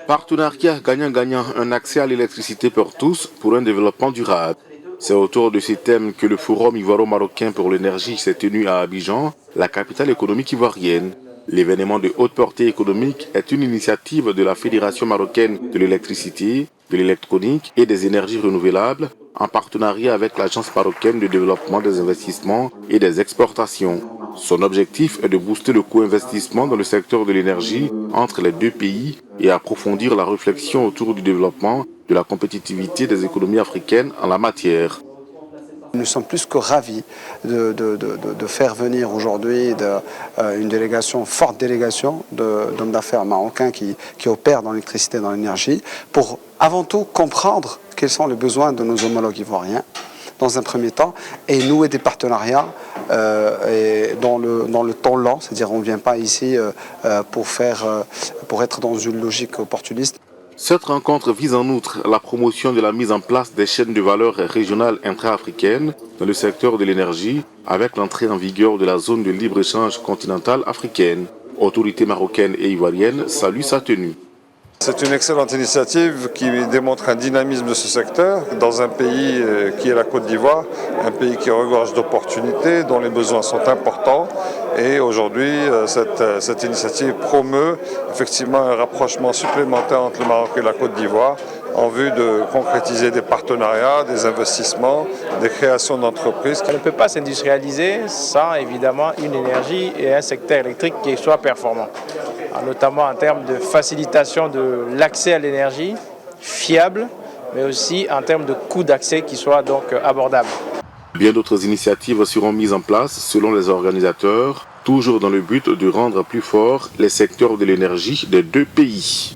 Partenariat gagnant-gagnant, un accès à l'électricité pour tous pour un développement durable. C'est autour de ces thèmes que le Forum ivoiro-marocain pour l'énergie s'est tenu à Abidjan, la capitale économique ivoirienne. L'événement de haute portée économique est une initiative de la Fédération marocaine de l'électricité, de l'électronique et des énergies renouvelables, en partenariat avec l'Agence marocaine de développement des investissements et des exportations. Son objectif est de booster le co-investissement dans le secteur de l'énergie entre les deux pays et approfondir la réflexion autour du développement de la compétitivité des économies africaines en la matière. Nous sommes plus que ravis de faire venir aujourd'hui une délégation, forte délégation d'hommes d'affaires marocains qui opèrent dans l'électricité et dans l'énergie pour avant tout comprendre quels sont les besoins de nos homologues ivoiriens dans un premier temps et nouer des partenariats dans le temps lent, c'est-à-dire on ne vient pas ici pour être dans une logique opportuniste. Cette rencontre vise en outre la promotion de la mise en place des chaînes de valeur régionales intra-africaines dans le secteur de l'énergie avec l'entrée en vigueur de la zone de libre-échange continentale africaine. Autorités marocaines et ivoiriennes saluent sa tenue. C'est une excellente initiative qui démontre un dynamisme de ce secteur dans un pays qui est la Côte d'Ivoire, un pays qui regorge d'opportunités, dont les besoins sont importants. Et aujourd'hui, cette initiative promeut effectivement un rapprochement supplémentaire entre le Maroc et la Côte d'Ivoire en vue de concrétiser des partenariats, des investissements, des créations d'entreprises. On ne peut pas s'industrialiser sans évidemment une énergie et un secteur électrique qui soit performant, notamment en termes de facilitation de l'accès à l'énergie fiable, mais aussi en termes de coût d'accès qui soit donc abordable. Bien d'autres initiatives seront mises en place selon les organisateurs, toujours dans le but de rendre plus forts les secteurs de l'énergie des deux pays.